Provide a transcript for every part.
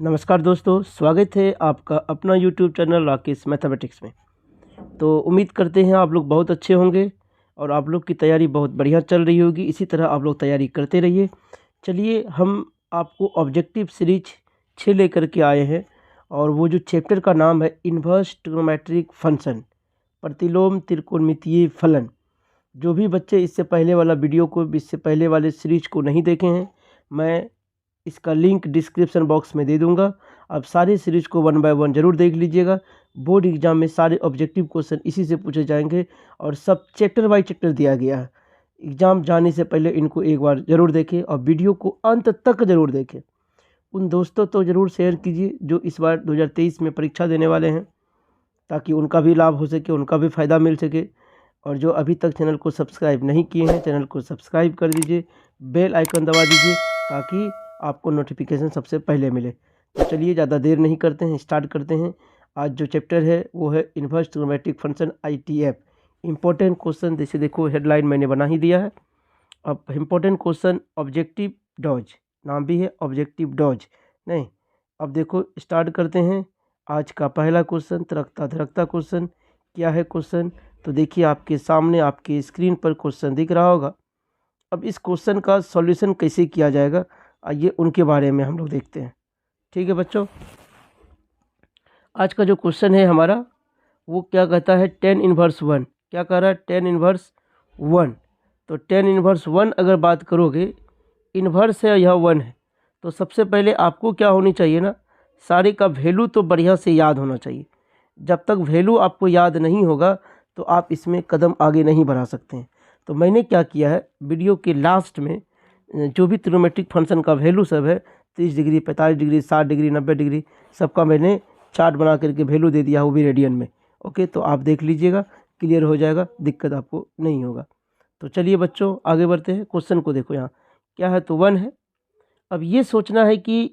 नमस्कार दोस्तों, स्वागत है आपका अपना यूट्यूब चैनल राकेश मैथमेटिक्स में। तो उम्मीद करते हैं आप लोग बहुत अच्छे होंगे और आप लोग की तैयारी बहुत बढ़िया चल रही होगी। इसी तरह आप लोग तैयारी करते रहिए। चलिए, हम आपको ऑब्जेक्टिव सीरीज 6 लेकर के आए हैं और वो जो चैप्टर का नाम है इन्वर्स ट्रिग्नोमेट्रिक फंक्शन, प्रतिलोम त्रिकोणमितीय फलन। जो भी बच्चे इससे पहले वाला वीडियो को, इससे पहले वाले सीरीज को नहीं देखे हैं, मैं इसका लिंक डिस्क्रिप्शन बॉक्स में दे दूंगा। आप सारे सीरीज को 1 बाय 1 जरूर देख लीजिएगा। बोर्ड एग्जाम में सारे ऑब्जेक्टिव क्वेश्चन इसी से पूछे जाएंगे और सब चैप्टर बाय चैप्टर दिया गया है। एग्ज़ाम जाने से पहले इनको एक बार ज़रूर देखें और वीडियो को अंत तक ज़रूर देखें। उन दोस्तों तो ज़रूर शेयर कीजिए जो इस बार 2023 में परीक्षा देने वाले हैं, ताकि उनका भी लाभ हो सके, उनका भी फ़ायदा मिल सके। और जो अभी तक चैनल को सब्सक्राइब नहीं किए हैं, चैनल को सब्सक्राइब कर दीजिए, बेल आइकन दबा दीजिए ताकि आपको नोटिफिकेशन सबसे पहले मिले। तो चलिए, ज़्यादा देर नहीं करते हैं, स्टार्ट करते हैं। आज जो चैप्टर है वो है inverse trigonometric function ITF। Important question जैसे देखो, हेडलाइन मैंने बना ही दिया है। अब इंपॉर्टेंट क्वेश्चन ऑब्जेक्टिव डॉज, नाम भी है ऑब्जेक्टिव डॉज नहीं। अब देखो, स्टार्ट करते हैं। आज का पहला क्वेश्चन तर्कता धरकता क्वेश्चन। क्या है क्वेश्चन? तो देखिए, आपके सामने आपके स्क्रीन पर क्वेश्चन दिख रहा होगा। अब इस क्वेश्चन का सॉल्यूशन कैसे किया जाएगा, आइए उनके बारे में हम लोग देखते हैं। ठीक है बच्चों, आज का जो क्वेश्चन है हमारा वो क्या कहता है, tan इनवर्स 1। क्या कह रहा है? tan inverse 1। तो tan इनवर्स 1 अगर बात करोगे, इन्वर्स है यह 1 है, तो सबसे पहले आपको क्या होनी चाहिए ना, सारे का वैल्यू तो बढ़िया से याद होना चाहिए। जब तक वैल्यू आपको याद नहीं होगा तो आप इसमें कदम आगे नहीं बढ़ा सकते हैं। तो मैंने क्या किया है, वीडियो के लास्ट में जो भी ट्रिग्नोमेट्रिक फंक्शन का वैल्यू सब है, 30 डिग्री, 45 डिग्री, 60 डिग्री, 90 डिग्री, सबका मैंने चार्ट बना करके वैल्यू दे दिया, वो भी रेडियन में। ओके, तो आप देख लीजिएगा, क्लियर हो जाएगा, दिक्कत आपको नहीं होगा। तो चलिए बच्चों, आगे बढ़ते हैं। क्वेश्चन को देखो, यहाँ क्या है, तो 1 है। अब ये सोचना है कि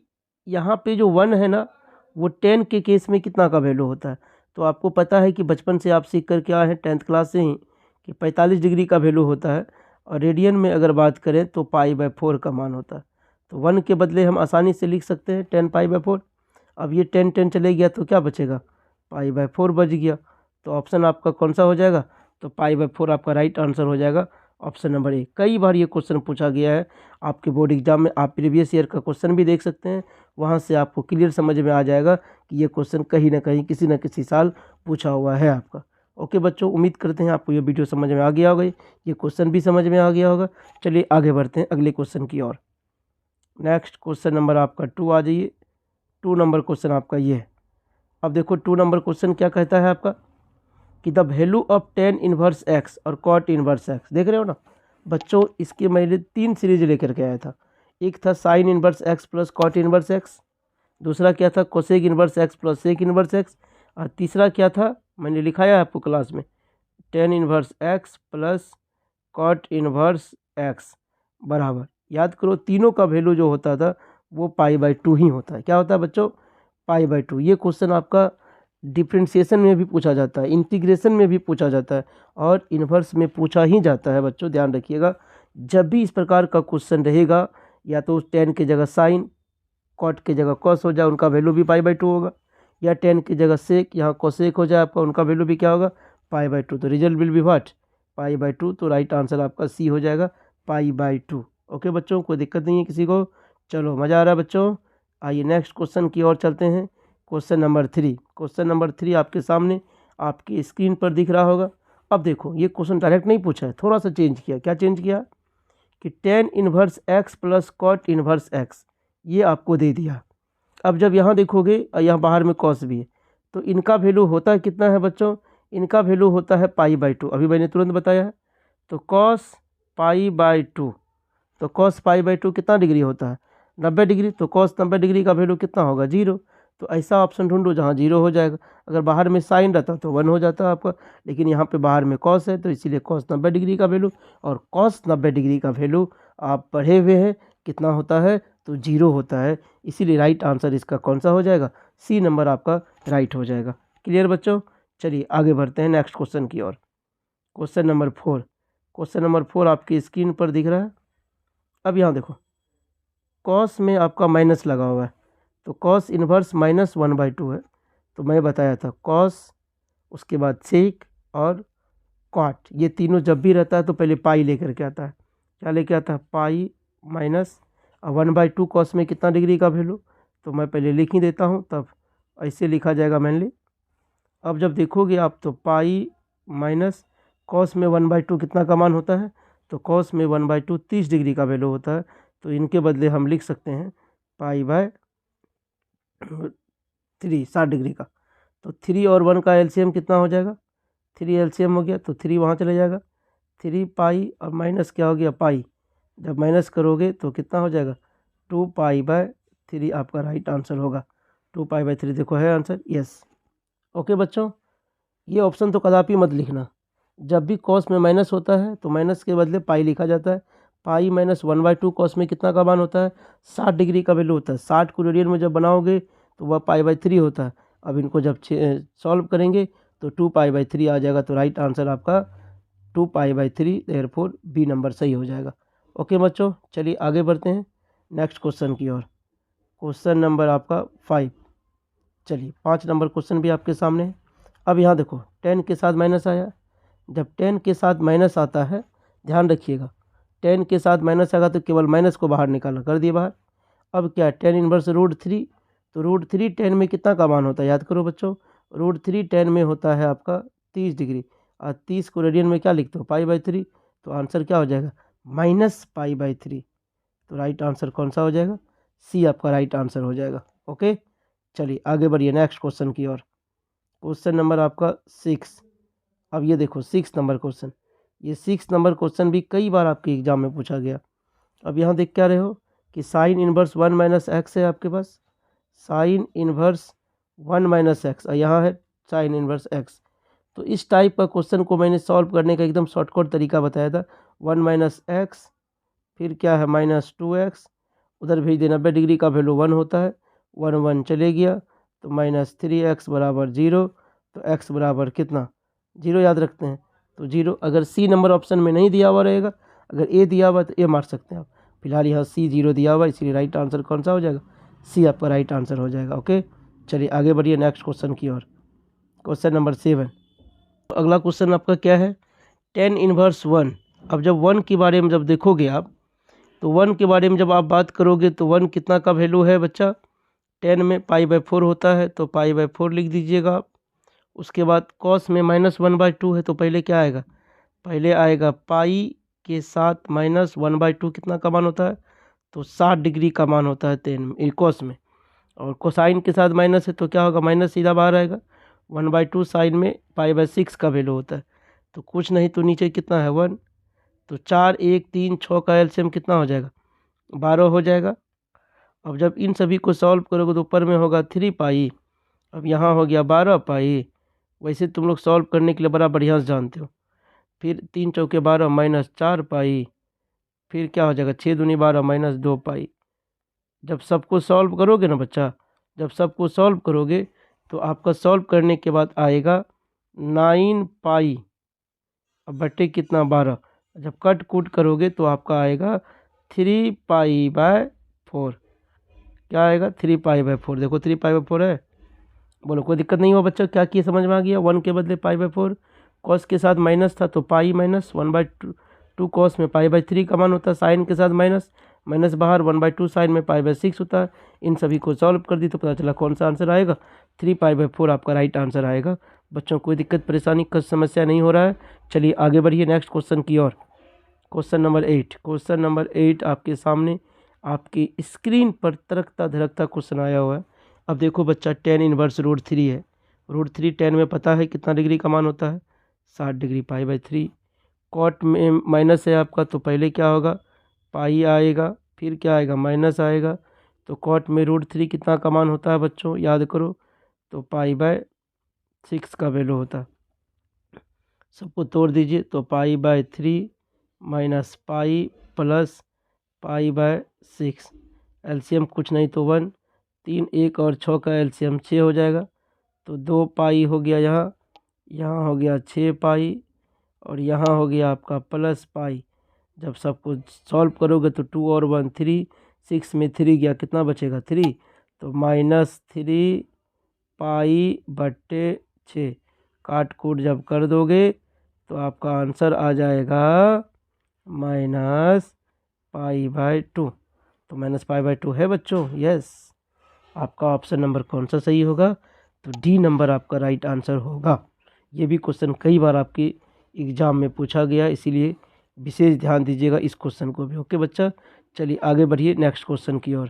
यहाँ पे जो 1 है ना, वो 10 के केस में कितना का वैल्यू होता है। तो आपको पता है कि बचपन से आप सीख कर के आए हैं 10th क्लास से ही कि 45 डिग्री का वैल्यू होता है और रेडियन में अगर बात करें तो π/4 का मान होता है। तो 1 के बदले हम आसानी से लिख सकते हैं 10 π/4। अब ये 10 10 चले गया तो क्या बचेगा, π/4 बच गया। तो ऑप्शन आपका कौन सा हो जाएगा, तो π/4 आपका राइट आंसर हो जाएगा, ऑप्शन नंबर ए। कई बार ये क्वेश्चन पूछा गया है आपके बोर्ड एग्जाम में। आप प्रीवियस ईयर का क्वेश्चन भी देख सकते हैं, वहाँ से आपको क्लियर समझ में आ जाएगा कि ये क्वेश्चन कहीं ना कहीं किसी न किसी साल पूछा हुआ है आपका। ओके बच्चों, उम्मीद करते हैं आपको ये वीडियो समझ में आ गया होगा, ये क्वेश्चन भी समझ में आ गया होगा। चलिए आगे बढ़ते हैं अगले क्वेश्चन की ओर। नेक्स्ट क्वेश्चन नंबर आपका 2 आ जाइए। 2 नंबर क्वेश्चन आपका ये है। अब देखो, 2 नंबर क्वेश्चन क्या कहता है आपका कि the value of tan inverse x और cot इनवर्स x। देख रहे हो ना बच्चों, इसके मैंने 3 सीरीज लेकर के आया था। एक था sine inverse x plus cot inverse x, दूसरा क्या था cosec inverse x plus sec inverse x, और तीसरा क्या था, मैंने लिखाया है आपको क्लास में, tan inverse x plus cot inverse x बराबर, याद करो, तीनों का वैल्यू जो होता था वो π/2 ही होता है। क्या होता है बच्चों, π/2। ये क्वेश्चन आपका डिफ्रेंशिएशन में भी पूछा जाता है, इंटीग्रेशन में भी पूछा जाता है और इन्वर्स में पूछा ही जाता है। बच्चों ध्यान रखिएगा, जब भी इस प्रकार का क्वेश्चन रहेगा, या तो tan की जगह साइन, कॉट की जगह कॉस हो जाए, उनका वैल्यू भी π/2 होगा, या tan की जगह सेक, यहाँ कोसेक हो जाए आपका, उनका वैल्यू भी क्या होगा, π/2। तो रिजल्ट विल बी व्हाट, π/2। तो राइट आंसर आपका सी हो जाएगा, π/2। ओके बच्चों, कोई दिक्कत नहीं है किसी को। चलो, मज़ा आ रहा है बच्चों। आइए नेक्स्ट क्वेश्चन की ओर चलते हैं। Question number 3। क्वेश्चन नंबर 3 आपके सामने आपकी स्क्रीन पर दिख रहा होगा। अब देखो, ये क्वेश्चन डायरेक्ट नहीं पूछा है, थोड़ा सा चेंज किया। क्या चेंज किया कि tan inverse x plus cot inverse x, ये आपको दे दिया। अब जब यहाँ देखोगे, और यहाँ बाहर में कॉस भी है, तो इनका वैल्यू होता है कितना है बच्चों, इनका वैल्यू होता है π/2। अभी मैंने तुरंत बताया है। तो कॉस π/2, तो कॉस π/2 कितना डिग्री होता है, 90 डिग्री। तो कॉस 90 डिग्री का वैल्यू कितना होगा, 0। तो ऐसा ऑप्शन ढूंढो जहाँ 0 हो जाएगा। अगर बाहर में साइन रहता तो 1 हो जाता आपका, लेकिन यहाँ पे बाहर में कॉस है, तो इसीलिए कॉस 90 डिग्री का वैल्यू, और कॉस 90 डिग्री का वैल्यू आप पढ़े हुए हैं कितना होता है, तो 0 होता है। इसीलिए राइट आंसर इसका कौन सा हो जाएगा, सी नंबर आपका राइट हो जाएगा। क्लियर बच्चों, चलिए आगे बढ़ते हैं नेक्स्ट क्वेश्चन की ओर। Question number 4। क्वेश्चन नंबर 4 आपकी स्क्रीन पर दिख रहा है। अब यहाँ देखो, कॉस में आपका माइनस लगा हुआ है, तो कॉस इन्वर्स -1/2 है। तो मैं बताया था कॉस, उसके बाद सेक और कॉट, ये तीनों जब भी रहता है तो पहले पाई लेकर के आता है। क्या लेके आता है? पाई माइनस 1/2 कॉस में कितना डिग्री का वैल्यू, तो मैं पहले लिख ही देता हूँ, तब ऐसे लिखा जाएगा मैनली। अब जब देखोगे आप तो पाई माइनस कॉस में 1/2 कितना का मान होता है, तो कॉस में 1/2 30 डिग्री का वैल्यू होता है। तो इनके बदले हम लिख सकते हैं पाई/3 60 डिग्री का। तो 3 और 1 का एलसीएम कितना हो जाएगा? 3 एलसीएम हो गया तो 3 वहाँ चले जाएगा, 3 पाई और माइनस क्या हो गया पाई, जब माइनस करोगे तो कितना हो जाएगा 2π/3 आपका राइट आंसर होगा। 2π/3 देखो है आंसर, यस। ओके बच्चों, ये ऑप्शन तो कदापि मत लिखना। जब भी कॉस में माइनस होता है तो माइनस के बदले पाई लिखा जाता है। पाई माइनस 1/2 कॉस में कितना का मान होता है? 60 डिग्री का वैल्यू होता है। 60 को रेडियन में जब बनाओगे तो वह π/3 होता है। अब इनको जब सॉल्व करेंगे तो 2π/3 आ जाएगा। तो राइट आंसर आपका 2π/3, देयरफॉर बी नंबर सही हो जाएगा। ओके बच्चों, चलिए आगे बढ़ते हैं नेक्स्ट क्वेश्चन की ओर। क्वेश्चन नंबर आपका 5। चलिए 5 नंबर क्वेश्चन भी आपके सामने है। अब यहाँ देखो 10 के साथ माइनस आया। जब 10 के साथ माइनस आता है, ध्यान रखिएगा, 10 के साथ माइनस आएगा तो केवल माइनस को बाहर निकालना, कर दिए बाहर। अब क्या 10 इनवर्स √3, तो √3 10 में कितना का मान होता है? याद करो बच्चों, √3 10 में होता है आपका 30 डिग्री, और 30 को रेडियन में क्या लिखते हो? π/3। तो आंसर क्या हो जाएगा? -π/3। तो राइट आंसर कौन सा हो जाएगा? सी आपका राइट आंसर हो जाएगा। ओके, चलिए आगे बढ़िए नेक्स्ट क्वेश्चन की ओर। क्वेश्चन नंबर आपका 6। अब ये देखो 6 नंबर क्वेश्चन, ये 6 नंबर क्वेश्चन भी कई बार आपके एग्जाम में पूछा गया। अब यहाँ देख क्या रहे हो कि साइन इनवर्स 1 - x है आपके पास, साइन इनवर्स 1 - x, और यहाँ है साइन इनवर्स x। तो इस टाइप का क्वेश्चन को मैंने सॉल्व करने का एकदम शॉर्टकट तरीका बताया था। 1 - x, फिर क्या है -2x, उधर भेज देना, 90 डिग्री का वैल्यू 1 होता है, 1 1 चले गया, तो -3x = 0। तो x बराबर कितना? 0 याद रखते हैं, तो 0। अगर सी नंबर ऑप्शन में नहीं दिया हुआ रहेगा, अगर ए दिया हुआ तो ए मार सकते हैं आप। फिलहाल यहाँ सी 0 दिया हुआ, इसलिए राइट आंसर कौन सा हो जाएगा? सी आपका राइट आंसर हो जाएगा। ओके, चलिए आगे बढ़िए नेक्स्ट क्वेश्चन की ओर। Question number 7। अगला क्वेश्चन आपका क्या है? 10 इनवर्स 1। अब जब 1 के बारे में जब देखोगे आप, तो 1 के बारे में जब आप बात करोगे तो 1 कितना का वैल्यू है बच्चा? 10 में π/4 होता है, तो π/4 लिख दीजिएगा आप। उसके बाद कॉस में -1/2 है, तो पहले क्या आएगा? पहले आएगा पाई के साथ -1/2 कितना का मान होता है? तो 60 डिग्री का मान होता है 10 कॉस में। और कोसाइन के साथ माइनस है तो क्या होगा? माइनस सीधा बाहर आएगा। 1/2 साइन में π/6 का वैल्यू होता है, तो कुछ नहीं तो नीचे कितना है 1। तो 4 1 3 6 का एलसीएम कितना हो जाएगा? 12 हो जाएगा। अब जब इन सभी को सॉल्व करोगे तो ऊपर में होगा 3 पाई, अब यहाँ हो गया 12 पाई। वैसे तुम लोग सॉल्व करने के लिए बड़ा बढ़िया से जानते हो। फिर 3 चौके 12 -4 पाई, फिर क्या हो जाएगा 6 दूनी 12 -2 पाई। जब सबको सॉल्व करोगे ना बच्चा, जब सबको सॉल्व करोगे तो आपका सॉल्व करने के बाद आएगा 9 पाई, अब बटे कितना 12। जब कट कूट करोगे तो आपका आएगा 3π/4। क्या आएगा? 3π/4। देखो 3π/4 है, बोलो कोई दिक्कत नहीं हो बच्चा, क्या किए समझ में आ गया? 1 के बदले π/4, कॉस के साथ माइनस था तो पाई माइनस 1/2 कॉस में π/3 का मान होता है, साइन के साथ माइनस माइनस बाहर 1/2 साइन में π/6 होता है। इन सभी को सॉल्व कर दी तो पता चला कौन सा आंसर आएगा? 3π/4 आपका राइट आंसर आएगा। बच्चों कोई दिक्कत परेशानी का समस्या नहीं हो रहा है। चलिए आगे बढ़िए नेक्स्ट क्वेश्चन की ओर। Question number 8। क्वेश्चन नंबर 8 आपके सामने आपकी स्क्रीन पर तड़कता धड़कता क्वेश्चन आया हुआ है। अब देखो बच्चा 10 इनवर्स √3 है। √3 10 में पता है कितना डिग्री का मान होता है? 60 डिग्री, π/3। कॉट में माइनस है आपका, तो पहले क्या होगा? पाई आएगा, फिर क्या आएगा? माइनस आएगा। तो कॉट में √3 कितना का मान होता है बच्चों? याद करो, तो π/6 का वैल्यू होता है। सबको तोड़ दीजिए, तो π/3 माइनस पाई प्लस π/6। एलसीएम कुछ नहीं तो 1, 3 1 और 6 का एलसीएम 6 हो जाएगा। तो 2 पाई हो गया यहाँ, यहाँ हो गया 6 पाई, और यहाँ हो गया आपका प्लस पाई। जब सब कुछ सॉल्व करोगे तो 2 और 1 3, 6 में 3 गया, कितना बचेगा? 3। तो -3 पाई/6 काट कूट जब कर दोगे तो आपका आंसर आ जाएगा -π/2। तो -π/2 है बच्चों, यस। आपका ऑप्शन नंबर कौन सा सही होगा? तो डी नंबर आपका राइट आंसर होगा। ये भी क्वेश्चन कई बार आपके एग्जाम में पूछा गया, इसीलिए विशेष ध्यान दीजिएगा इस क्वेश्चन को भी। ओके बच्चा, चलिए आगे बढ़िए नेक्स्ट क्वेश्चन की ओर।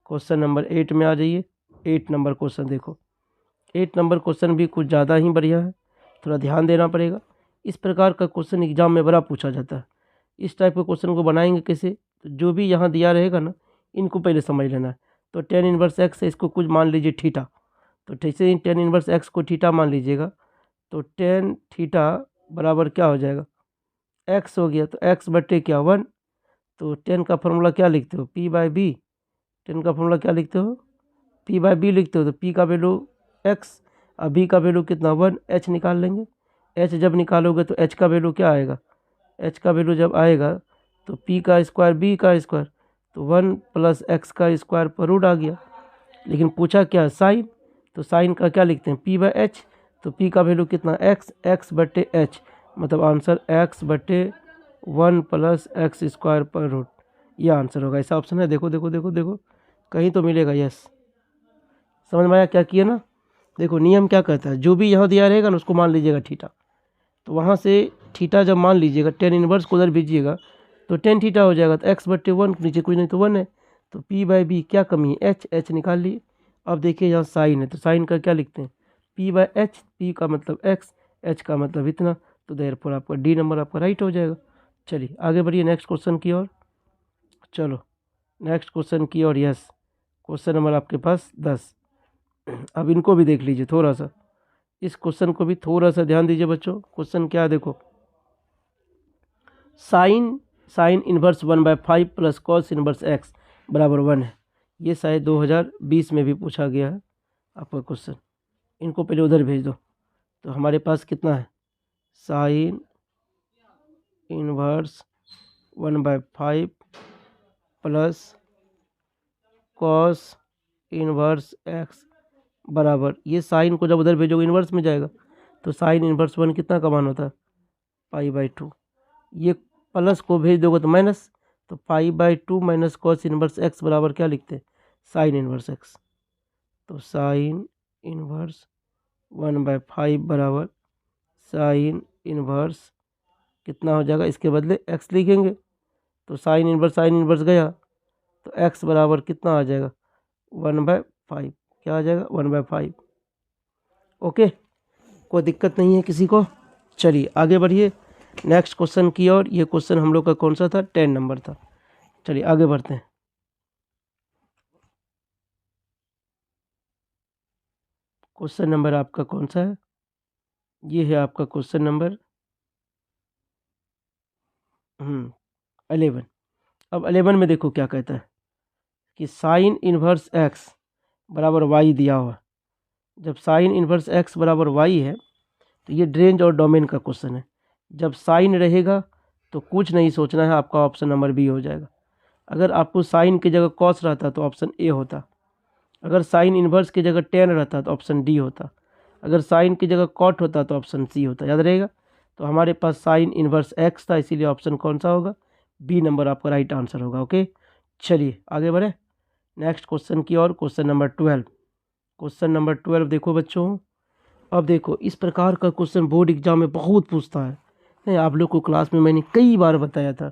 क्वेश्चन नंबर 8 में आ जाइए। 8 नंबर क्वेश्चन देखो। 8 नंबर क्वेश्चन भी कुछ ज़्यादा ही बढ़िया है, थोड़ा ध्यान देना पड़ेगा। इस प्रकार का क्वेश्चन एग्जाम में बड़ा पूछा जाता है। इस टाइप के क्वेश्चन को बनाएंगे कैसे? तो जो भी यहाँ दिया रहेगा ना, इनको पहले समझ लेना है। तो tan इनवर्स x है, इसको कुछ मान लीजिए थीटा। तो जैसे ही tan इनवर्स x को थीटा मान लीजिएगा, तो tan थीटा बराबर क्या हो जाएगा? x हो गया। तो x बटे क्या 1। तो tan का फॉर्मूला क्या लिखते हो? p/b। tan का फॉर्मूला क्या लिखते हो? p/b लिखते हो। तो p का वैल्यू x, अब b का वैल्यू कितना 1, h निकाल लेंगे। h जब निकालोगे तो h का वैल्यू क्या आएगा? h का वैल्यू जब आएगा तो p का स्क्वायर b का स्क्वायर, तो 1 + x का स्क्वायर पर रूट आ गया। लेकिन पूछा क्या? साइन। तो साइन का क्या लिखते हैं? p/h। तो p का वैल्यू कितना? x बटे h, मतलब आंसर x/1 + x² पर रूट, ये आंसर होगा। ऐसा ऑप्शन है, देखो देखो देखो देखो, कहीं तो मिलेगा। यस, समझ में आया क्या किया ना? देखो नियम क्या कहता है, जो भी यहाँ दिया रहेगा ना उसको मान लीजिएगा थीटा। तो वहाँ से थीटा जब मान लीजिएगा, tan इनवर्स को उधर भेजिएगा तो tan थीटा हो जाएगा। तो x/1, नीचे कुछ नहीं तो 1 है। तो p/b क्या कमी है? h निकाल लिए। अब देखिए यहाँ साइन है, तो साइन का क्या लिखते हैं? p/h। p का मतलब x, h का मतलब इतना। तो देयरफॉर आपका डी नंबर आपका राइट हो जाएगा। चलिए आगे बढ़िए नेक्स्ट क्वेश्चन की ओर। चलो नेक्स्ट क्वेश्चन की ओर। यस, क्वेश्चन नंबर आपके पास 10। अब इनको भी देख लीजिए थोड़ा सा, इस क्वेश्चन को भी थोड़ा सा ध्यान दीजिए बच्चों। क्वेश्चन क्या देखो, sine inverse 1/5 + cos inverse x बराबर 1 है। ये शायद 2020 में भी पूछा गया है आपका क्वेश्चन। इनको पहले उधर भेज दो। तो हमारे पास कितना है? Sine inverse 1/5 + cos inverse x बराबर, ये साइन को जब उधर भेजोगे इनवर्स में जाएगा। तो साइन इनवर्स 1 कितना का मान होता है? π/2। ये प्लस को भेज दोगे तो माइनस। तो π/2 - कॉस इनवर्स x बराबर क्या लिखते हैं? Sign inverse x। तो साइन इनवर्स 1/5 बराबर साइन इनवर्स कितना हो जाएगा? इसके बदले x लिखेंगे। तो साइन इनवर्स गया, तो x बराबर कितना आ जाएगा? 1/5। क्या आ जाएगा? 1/5। ओके, कोई दिक्कत नहीं है किसी को। चलिए आगे बढ़िए नेक्स्ट क्वेश्चन की ओर। ये क्वेश्चन हम लोग का कौन सा था? 10 नंबर था। चलिए आगे बढ़ते हैं। क्वेश्चन नंबर आपका कौन सा है? ये है आपका क्वेश्चन नंबर 11। अब 11 में देखो क्या कहता है कि साइन इनवर्स x बराबर y दिया हुआ। जब साइन इनवर्स x बराबर y है तो ये रेंज और डोमेन का क्वेश्चन है। जब साइन रहेगा तो कुछ नहीं सोचना है, आपका ऑप्शन नंबर बी हो जाएगा। अगर आपको साइन की जगह कॉस रहता तो ऑप्शन ए होता। अगर साइन इन्वर्स की जगह टेन रहता तो ऑप्शन डी होता। अगर साइन की जगह कॉट होता तो ऑप्शन सी होता। याद रहेगा। तो हमारे पास साइन इन्वर्स एक्स था, इसीलिए ऑप्शन कौन सा होगा? बी नंबर आपका राइट आंसर होगा। ओके, चलिए आगे बढ़े नेक्स्ट क्वेश्चन की ओर। Question number 12। क्वेश्चन नंबर 12 देखो बच्चों। अब देखो इस प्रकार का क्वेश्चन बोर्ड एग्जाम में बहुत पूछता है। नहीं, आप लोग को क्लास में मैंने कई बार बताया था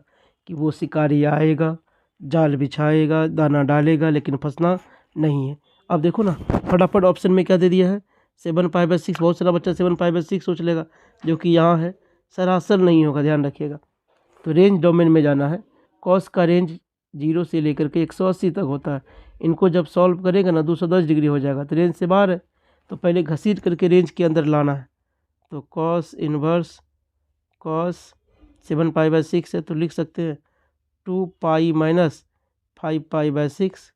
कि वो शिकारी आएगा, जाल बिछाएगा, दाना डालेगा, लेकिन फंसना नहीं है। अब देखो ना, फटाफट ऑप्शन में क्या दे दिया है? 7π/6। बहुत सारा बच्चा 7π/6 सोच लेगा, जो कि यहाँ है। सरासर नहीं होगा, ध्यान रखिएगा। तो रेंज डोमेन में जाना है। कॉस का रेंज 0 से लेकर के 180 तक होता है। इनको जब सॉल्व करेगा ना 210 डिग्री हो जाएगा, तो रेंज से बाहर है। तो पहले घसीट करके रेंज के अंदर लाना है। तो कॉस इनवर्स कॉस 7π/6 है, तो लिख सकते हैं 2π - 5π/6।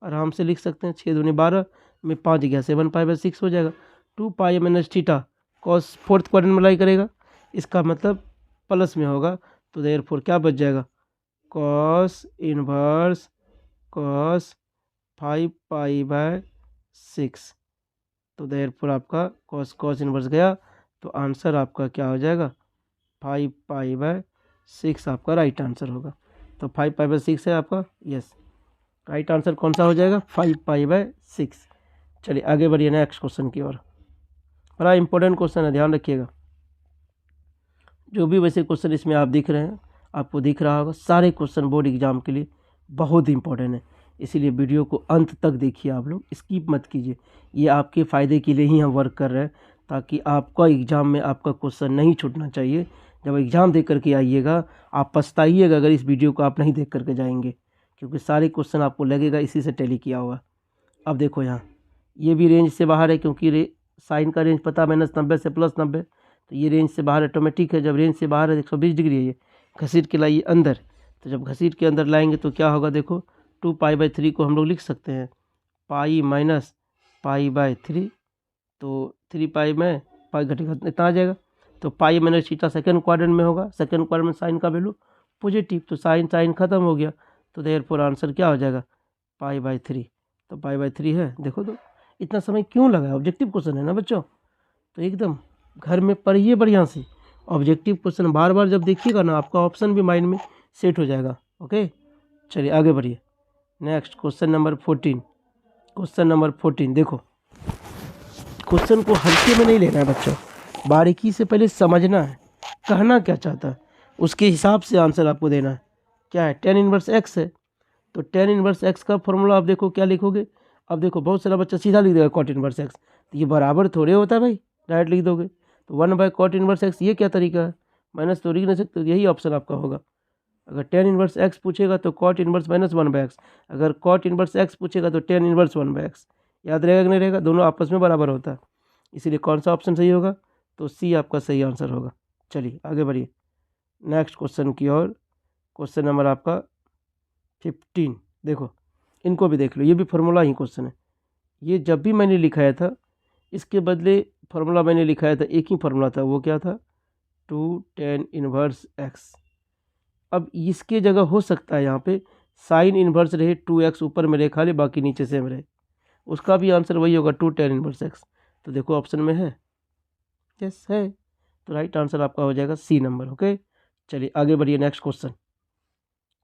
आराम से लिख सकते हैं। 6 दूनी 12 में 5 गया, 7π/6 हो जाएगा। 2π - थीटा कॉस फोर्थ क्वाड्रेंट में लाई करेगा, इसका मतलब प्लस में होगा। तो देयरफॉर क्या बच जाएगा? Cos inverse cos 5π/6। तो देयरफॉर आपका कॉस इनवर्स गया, तो आंसर आपका क्या हो जाएगा, 5π/6 आपका राइट आंसर होगा। तो 5π/6 है आपका, यस राइट आंसर कौन सा हो जाएगा, 5π/6। चलिए आगे बढ़िए नेक्स्ट क्वेश्चन की ओर। बड़ा इंपॉर्टेंट क्वेश्चन है, ध्यान रखिएगा। जो भी वैसे क्वेश्चन इसमें आप दिख रहे हैं, आपको दिख रहा होगा, सारे क्वेश्चन बोर्ड एग्जाम के लिए बहुत इंपॉर्टेंट है, इसीलिए वीडियो को अंत तक देखिए, आप लोग स्किप मत कीजिए। ये आपके फ़ायदे के लिए ही हम वर्क कर रहे हैं, ताकि आपका एग्ज़ाम में आपका क्वेश्चन नहीं छूटना चाहिए। जब एग्ज़ाम दे करके आइएगा, आप पछताइएगा अगर इस वीडियो को आप नहीं देख करके जाएंगे, क्योंकि सारे क्वेश्चन आपको लगेगा इसी से टैली किया हुआ। अब देखो यहाँ ये भी रेंज से बाहर है, क्योंकि साइन का रेंज पता -90 से +90, तो ये रेंज से बाहर ऑटोमेटिक है। जब रेंज से बाहर है 120 डिग्री है, ये घसीट के लाइए अंदर, तो जब घसीट के अंदर लाएंगे तो क्या होगा, देखो 2π/3 को हम लोग लिख सकते हैं पाई माइनस π/3, तो 3π में पाई घटेगा इतना आ जाएगा। तो pi minus theta second quadrant में होगा, सेकंड क्वाड्रेंट में साइन का वैल्यू पॉजिटिव, तो साइन खत्म हो गया, तो देयरफॉर आंसर क्या हो जाएगा, π/3। तो π/3 है। देखो तो इतना समय क्यों लगा, ऑब्जेक्टिव क्वेश्चन है ना बच्चों, तो एकदम घर में पढ़िए बढ़िया से। ऑब्जेक्टिव क्वेश्चन बार बार जब देखिएगा ना, आपका ऑप्शन भी माइंड में सेट हो जाएगा। ओके चलिए आगे बढ़िए next question number 14। Question number 14 देखो, क्वेश्चन को हल्के में नहीं लेना है बच्चों, बारीकी से पहले समझना है, कहना क्या चाहता है उसके हिसाब से आंसर आपको देना है। क्या है, tan इनवर्स x है, तो tan इनवर्स x का फॉर्मूला आप देखो क्या लिखोगे। अब देखो बहुत सारा बच्चा सीधा लिख देगा cot इनवर्स x, तो ये बराबर थोड़े होता है भाई, डायरेक्ट लिख दोगे। तो 1/cot इनवर्स x, ये क्या तरीका है, माइनस तो लिख नहीं सकते, तो यही ऑप्शन आपका होगा। अगर tan इनवर्स x पूछेगा तो cot इनवर्स -1/x, अगर cot इनवर्स x पूछेगा तो tan इनवर्स 1/x। याद रहेगा कि नहीं रहेगा, दोनों आपस में बराबर होता है, इसीलिए कौन सा ऑप्शन सही होगा, तो सी आपका सही आंसर होगा। चलिए आगे बढ़िए नेक्स्ट क्वेश्चन की ओर। क्वेश्चन नंबर आपका 15 देखो, इनको भी देख लो, ये भी फार्मूला ही क्वेश्चन है। ये जब भी मैंने लिखाया था, इसके बदले फार्मूला मैंने लिखाया था, एक ही फार्मूला था, वो क्या था, 2 tan इनवर्स x। अब इसके जगह हो सकता है यहाँ पे साइन इनवर्स रहे, 2x ऊपर में रहे खाली, बाकी नीचे सेम रहे, उसका भी आंसर वही होगा 2 tan इनवर्स x। तो देखो ऑप्शन में है, यस है, तो राइट आंसर आपका हो जाएगा सी नंबर। ओके चलिए आगे बढ़िए नेक्स्ट क्वेश्चन।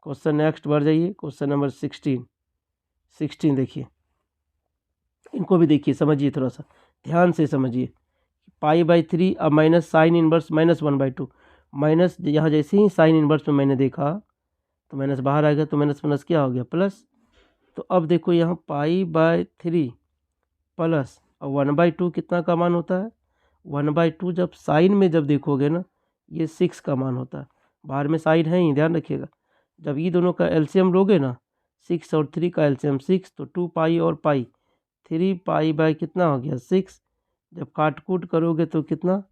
क्वेश्चन नेक्स्ट बढ़ जाइए, क्वेश्चन नंबर 16 देखिए, इनको भी देखिए, समझिए, थोड़ा सा ध्यान से समझिए। π/3 अब माइनस साइन इनवर्स -1/2, माइनस यहाँ जैसे ही साइन इनवर्स में मैंने देखा तो माइनस बाहर आ गया, तो माइनस क्या हो गया, प्लस। तो अब देखो यहाँ π/3 प्लस, और 1/2 कितना का मान होता है, 1/2 जब साइन में जब देखोगे ना, ये 6 का मान होता है, बाहर में साइन है ही, ध्यान रखिएगा। जब ये दोनों का एलसीएम लोगे ना, 6 और 3 का एलसीएम 6, तो 2π और पाई, 3π कितना हो गया 6, जब काट कूट करोगे तो कितना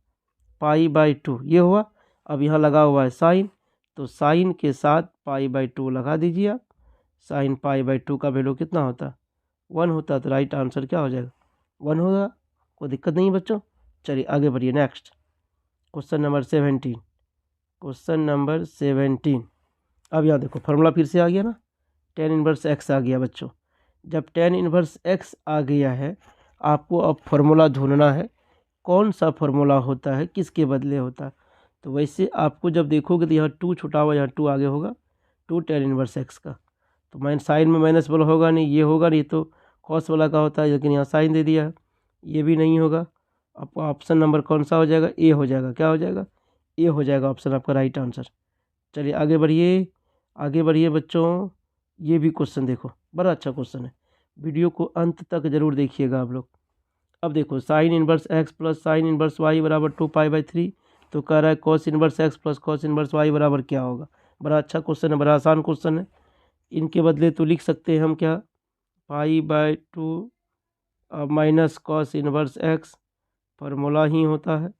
π/2 ये हुआ। अब यहाँ लगा हुआ है साइन, तो साइन के साथ π/2 लगा दीजिए आप, साइन π/2 का वैल्यू कितना होता, 1 होता, तो राइट आंसर क्या हो जाएगा, 1 होगा। कोई दिक्कत नहीं बच्चों, चलिए आगे बढ़िए next question number 17। Question number 17, अब यहाँ देखो फार्मूला फिर से आ गया ना, tan इनवर्स x आ गया बच्चों। जब tan इनवर्स x आ गया है, आपको अब फार्मूला ढूंढना है, कौन सा फार्मूला होता है, किसके बदले होता है। तो वैसे आपको जब देखोगे तो यहाँ 2 छुटा हुआ, यहाँ 2 आगे होगा, 2 tan इनवर्स x का, तो माइन साइन में माइनस वाला होगा नहीं, ये होगा नहीं, तो कॉस वाला का होता है, लेकिन यहाँ साइन दे दिया है, ये भी नहीं होगा। आपका ऑप्शन नंबर कौन सा हो जाएगा, ए हो जाएगा। क्या हो जाएगा, ए हो जाएगा ऑप्शन आपका राइट आंसर। चलिए आगे बढ़िए, आगे बढ़िए बच्चों। ये भी क्वेश्चन देखो, बड़ा अच्छा क्वेश्चन है, वीडियो को अंत तक जरूर देखिएगा आप लोग। अब देखो sign inverse x plus sine inverse y बराबर 2π/3, तो कह रहा है cos inverse x plus cos inverse y बराबर क्या होगा। बड़ा अच्छा क्वेश्चन है, बड़ा आसान क्वेश्चन है। इनके बदले तो लिख सकते हैं हम क्या, π/2 minus cos inverse x, formula ही होता है।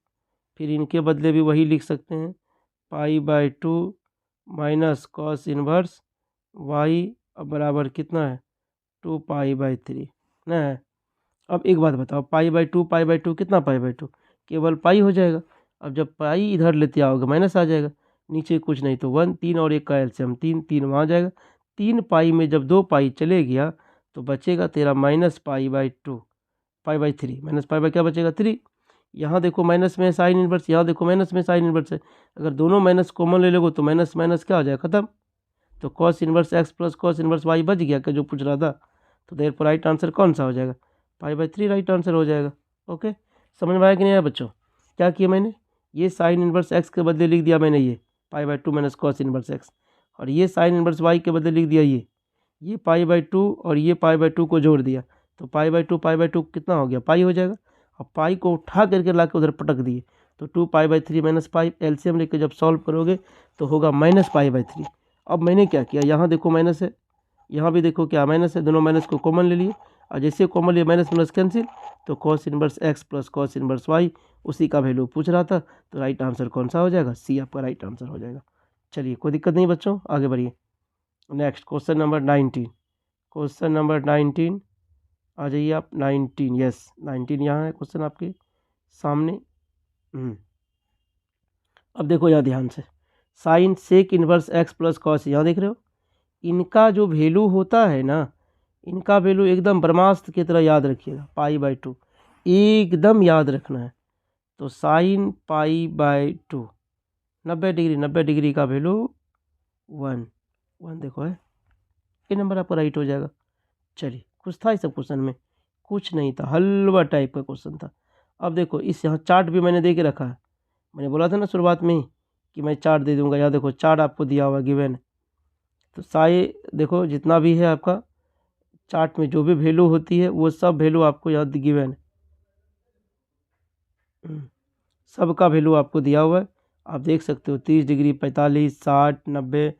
फिर इनके बदले भी वही लिख सकते हैं, π/2 माइनस कॉस इनवर्स y बराबर कितना है, 2π/3 ना है। अब एक बात बताओ, π/2 कितना, π/2 केवल पाई हो जाएगा। अब जब पाई इधर लेते आओगे माइनस आ जाएगा, नीचे कुछ नहीं तो 1, 3 और 1 का एलसीएम 3, 3 वहाँ जाएगा, 3 पाई में जब 2 पाई चले गया तो बचेगा तेरा -π/2, π/3 माइनस पाई बाई क्या बचेगा 3। यहाँ देखो माइनस में साइन इनवर्स, यहाँ देखो माइनस में साइन इनवर्स है, अगर दोनों माइनस कॉमन ले लोगे तो माइनस माइनस क्या हो जाएगा खत्म। तो cos inverse x plus cos inverse y बच गया क्या जो पूछ रहा था। तो देयर पर राइट आंसर कौन सा हो जाएगा, π/3 राइट आंसर हो जाएगा। ओके, समझ में आया कि नहीं आया बच्चों। क्या किया मैंने, ये साइन इनवर्स x के बदले लिख दिया मैंने ये π/2 माइनस कॉस इनवर्स x, और ये साइन इनवर्स y के बदले लिख दिया ये π/2 और ये π/2 को जोड़ दिया, तो π/2 कितना हो गया पाई हो जाएगा। अब पाई को उठा करके ला के उधर पटक दिए, तो 2π/3 माइनस पाई एलसीएम लेके जब सॉल्व करोगे तो होगा -π/3। अब मैंने क्या किया, यहाँ देखो माइनस है, यहाँ भी देखो क्या माइनस है, दोनों माइनस को कॉमन ले लिए, और जैसे कॉमन लिए माइनस माइनस कैंसिल, तो cos inverse x plus cos inverse y उसी का वैल्यू पूछ रहा था, तो राइट आंसर कौन सा हो जाएगा, सी आपका राइट आंसर हो जाएगा। चलिए कोई दिक्कत नहीं बच्चों, आगे बढ़िए। Next question number 19, question number 19 आ जाइए आप। 19, यस 19 यहाँ है क्वेश्चन आपके सामने। अब देखो यहाँ ध्यान से, sine sec inverse x plus cos, यहाँ देख रहे हो, इनका जो वैल्यू होता है ना, इनका वैल्यू एकदम ब्रह्मास्त्र की तरह याद रखिएगा, π/2 एकदम याद रखना है। तो साइन π/2 90 डिग्री का वैल्यू 1 देखो है, ये नंबर आपका राइट हो जाएगा। चलिए कुछ था इस सब क्वेश्चन में, कुछ नहीं था, हलवा टाइप का क्वेश्चन था। अब देखो इस यहाँ चार्ट भी मैंने दे के रखा है, मैंने बोला था ना शुरुआत में ही कि मैं चार्ट दे दूंगा, यहाँ देखो चार्ट आपको दिया हुआ गिवन है। तो सारे देखो जितना भी है आपका चार्ट में जो भी वैल्यू होती है वो सब वैल्यू आपको यहाँ गिवन है, सबका वैल्यू आपको दिया हुआ है, आप देख सकते हो 30 डिग्री 45 60 90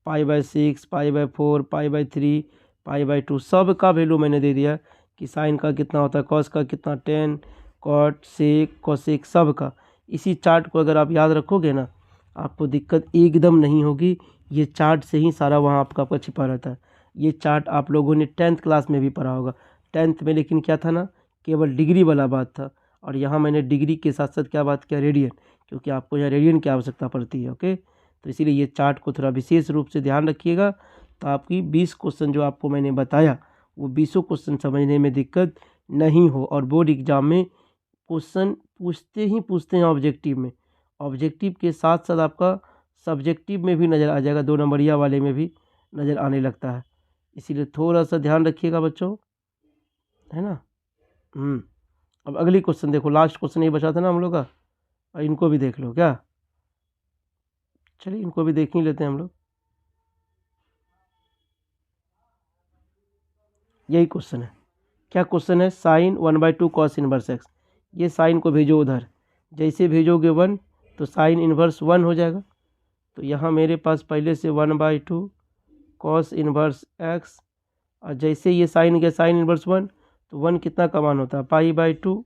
π/6 π/4 π/3 π/2 सब का वैल्यू मैंने दे दिया कि साइन का कितना होता है, कॉस का कितना, टेन कॉट सेक कोसेक सब का। इसी चार्ट को अगर आप याद रखोगे ना आपको दिक्कत एकदम नहीं होगी, ये चार्ट से ही सारा वहाँ आपका छिपा रहता है। ये चार्ट आप लोगों ने 10th क्लास में भी पढ़ा होगा, 10th में लेकिन क्या था ना, केवल डिग्री वाला बात था, और यहाँ मैंने डिग्री के साथ साथ क्या बात किया, रेडियन, क्योंकि आपको यहाँ रेडियन की आवश्यकता पड़ती है। ओके, तो इसीलिए ये चार्ट को थोड़ा विशेष रूप से ध्यान रखिएगा, तो आपकी 20 क्वेश्चन जो आपको मैंने बताया वो 20 क्वेश्चन समझने में दिक्कत नहीं हो। और बोर्ड एग्जाम में क्वेश्चन पूछते हैं ऑब्जेक्टिव में, ऑब्जेक्टिव के साथ साथ आपका सब्जेक्टिव में भी नज़र आ जाएगा, 2 नंबरिया वाले में भी नज़र आने लगता है, इसीलिए थोड़ा सा ध्यान रखिएगा बच्चों, है ना। अब अगली क्वेश्चन देखो, लास्ट क्वेश्चन ये बचा था ना हम लोग का, और इनको भी देख लो क्या, चलिए इनको भी देख ही लेते हैं हम लोग। यही क्वेश्चन है, क्या क्वेश्चन है, साइन 1/2 कॉस इनवर्स x, ये साइन को भेजो उधर, जैसे भेजोगे 1 तो साइन इनवर्स 1 हो जाएगा। तो यहाँ मेरे पास पहले से 1/2 कॉस इनवर्स x, और जैसे ये साइन गया साइन इनवर्स 1, तो 1 कितना का मान होता है π/2,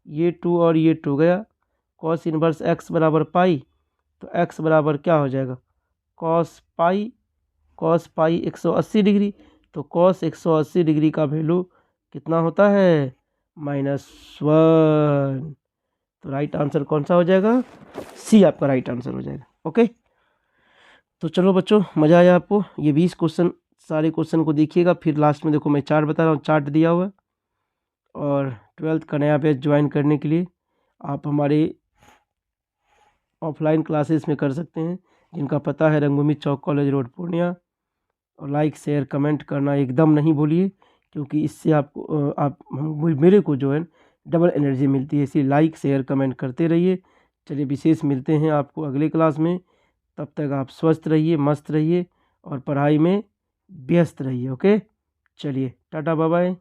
ये 2 और ये 2 गया, कॉस इनवर्स x बराबर पाई, तो x बराबर क्या हो जाएगा कॉस पाई 180 डिग्री, तो कॉस 180 डिग्री का वैल्यू कितना होता है -1। तो राइट आंसर कौन सा हो जाएगा, सी आपका राइट आंसर हो जाएगा। ओके, तो चलो बच्चों मज़ा आया आपको, ये 20 क्वेश्चन सारे क्वेश्चन को देखिएगा, फिर लास्ट में देखो मैं चार्ट बता रहा हूँ, चार्ट दिया हुआ है। और 12th का नया बैच ज्वाइन करने के लिए आप हमारे ऑफलाइन क्लासेस में कर सकते हैं, जिनका पता है रंगभूमि चौक कॉलेज रोड पूर्णिया। और लाइक शेयर कमेंट करना एकदम नहीं भूलिए, क्योंकि इससे आपको मेरे को जो है डबल एनर्जी मिलती है, इसलिए लाइक शेयर कमेंट करते रहिए। चलिए विशेष मिलते हैं आपको अगले क्लास में, तब तक आप स्वस्थ रहिए, मस्त रहिए और पढ़ाई में व्यस्त रहिए। ओके, चलिए टाटा बाय बाय।